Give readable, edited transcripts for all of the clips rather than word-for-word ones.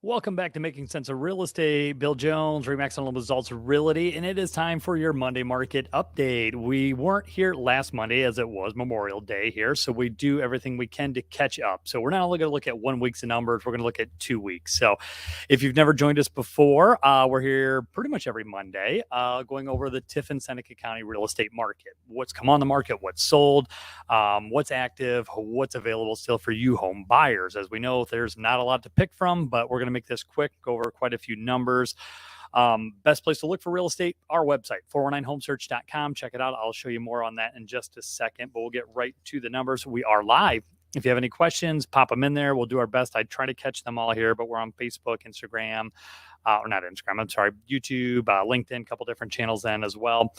Welcome back to Making Sense of Real Estate. Bill Jones, Remax on Results Realty, and it is time for your Monday market update. We weren't here last Monday as it was Memorial Day here, so we do everything we can to catch up. So we're not only going to look at 1 week's numbers, we're going to look at 2 weeks. So if you've never joined us before, we're here pretty much every Monday going over the Tiffin Seneca County real estate market. What's come on the market, what's sold, what's active, what's available still for you home buyers. As we know, there's not a lot to pick from, but we're going to make this quick, go over quite a few numbers. Best place to look for real estate, our website, 419homesearch.com. Check it out. I'll show you more on that in just a second, but we'll get right to the numbers. We are live. If you have any questions, pop them in there. We'll do our best. I try to catch them all here, but we're on Facebook, Instagram, or not Instagram, I'm sorry, YouTube, LinkedIn, a couple different channels then as well.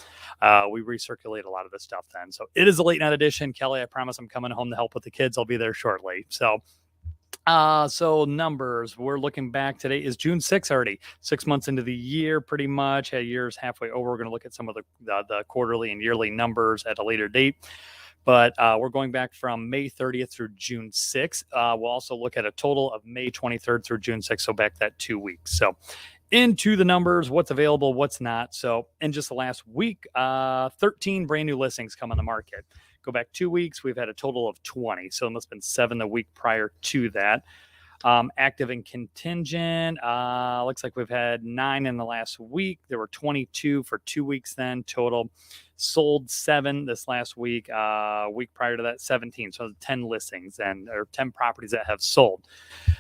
We recirculate a lot of this stuff then. So it is a late night edition. Kelly, I promise I'm coming home to help with the kids. I'll be there shortly. So numbers, we're looking back. Today is June 6th already, 6 months into the year, pretty much. A year's halfway over. We're going to look at some of the quarterly and yearly numbers at a later date. But we're going back from May 30th through June 6th. We'll also look at a total of May 23rd through June 6th. So back that 2 weeks. So into the numbers, what's available, what's not. So in just the last week, 13 brand new listings come on the market. Go back 2 weeks, we've had a total of 20. So it must have been 7 the week prior to that. Active and contingent, looks like we've had 9 in the last week. There were 22 for 2 weeks then total. Sold 7 this last week. Week prior to that, 17. So 10 listings or 10 properties that have sold.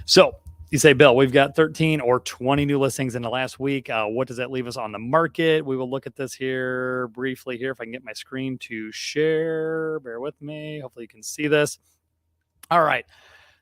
So you say, Bill, we've got 13 or 20 new listings in the last week. What does that leave us on the market? We will look at this here briefly here. If I can get my screen to share, bear with me. Hopefully you can see this. All right.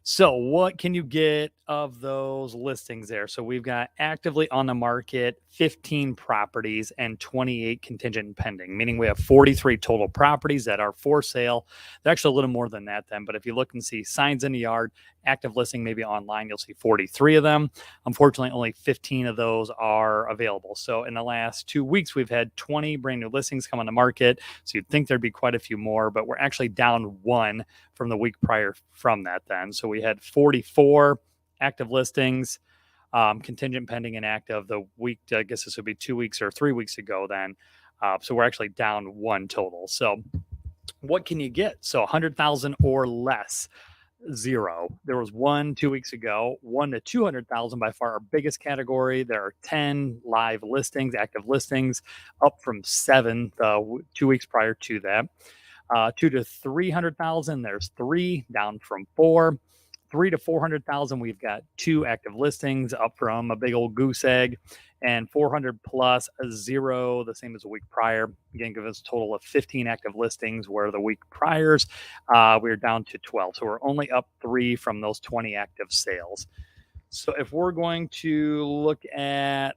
So what can you get of those listings there? So we've got actively on the market 15 properties and 28 contingent and pending, meaning we have 43 total properties that are for sale. They're actually a little more than that then, but if you look and see signs in the yard, active listing, maybe online, you'll see 43 of them. Unfortunately, only 15 of those are available. So in the last 2 weeks, we've had 20 brand new listings come on the market. So you'd think there'd be quite a few more, but we're actually down 1 from the week prior from that then. So we had 44 active listings, contingent, pending, and active. The week, I guess this would be 2 weeks or 3 weeks ago then. So we're actually down 1 total. So what can you get? So 100,000 or less. 0. There was 1 2 weeks ago, 1 to 200,000 by far our biggest category. There are 10 live listings, active listings, up from 7 2 weeks prior to that. 2 to 300,000, there's 3, down from 4. 3 to 400,000, we've got 2 active listings, up from a big old goose egg. And 400 plus, 0, the same as a week prior. Again, give us a total of 15 active listings, where the week priors, we were down to 12. So we're only up 3 from those 20 active sales. So if we're going to look at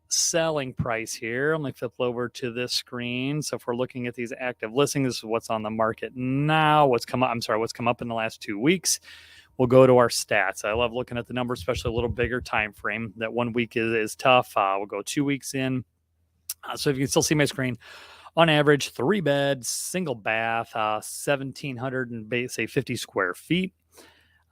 selling price here, let me flip over to this screen. So if we're looking at these active listings, this is what's on the market now, what's come up in the last 2 weeks. We'll go to our stats. I love looking at the numbers, especially a little bigger time frame. That 1 week is tough. We'll go 2 weeks in. So if you can still see my screen, on average, 3 beds, single bath, 1,700 and say 50 square feet.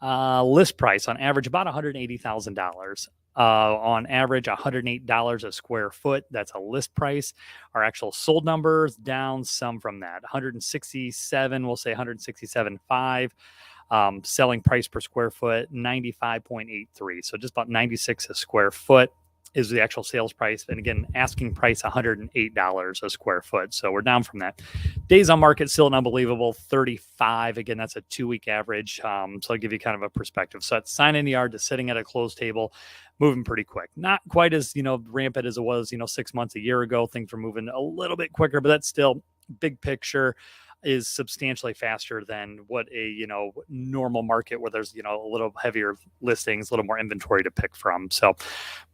List price on average about $180,000. On average, $108 a square foot. That's a list price. Our actual sold numbers down some from that. 167, we'll say 167.5. Selling price per square foot, 95.83. So just about 96 a square foot is the actual sales price. And again, asking price $108 a square foot. So we're down from that. Days on market, still an unbelievable 35. Again, that's a 2 week average. So I'll give you kind of a perspective. So it's sign in the yard to sitting at a closed table, moving pretty quick. Not quite as, rampant as it was, 6 months, a year ago. Things were moving a little bit quicker, but that's still big picture is substantially faster than what a normal market where there's a little heavier listings, a little more inventory to pick from. So,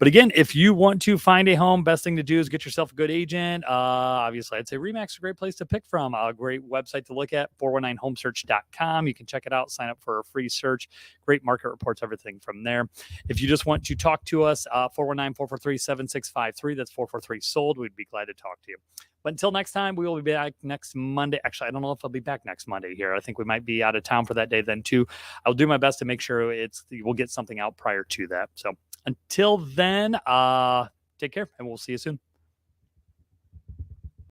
but again, if you want to find a home, best thing to do is get yourself a good agent. Obviously, I'd say Remax is a great place to pick from. A great website to look at, 419homesearch.com. You can check it out, sign up for a free search. Great market reports, everything from there. If you just want to talk to us, 419-443-7653. That's 443 sold. We'd be glad to talk to you. But until next time, we will be back next Monday. Actually, I don't know if I'll be back next Monday here. I think we might be out of town for that day then too. I'll do my best to make sure we'll get something out prior to that. So Until then, take care and we'll see you soon.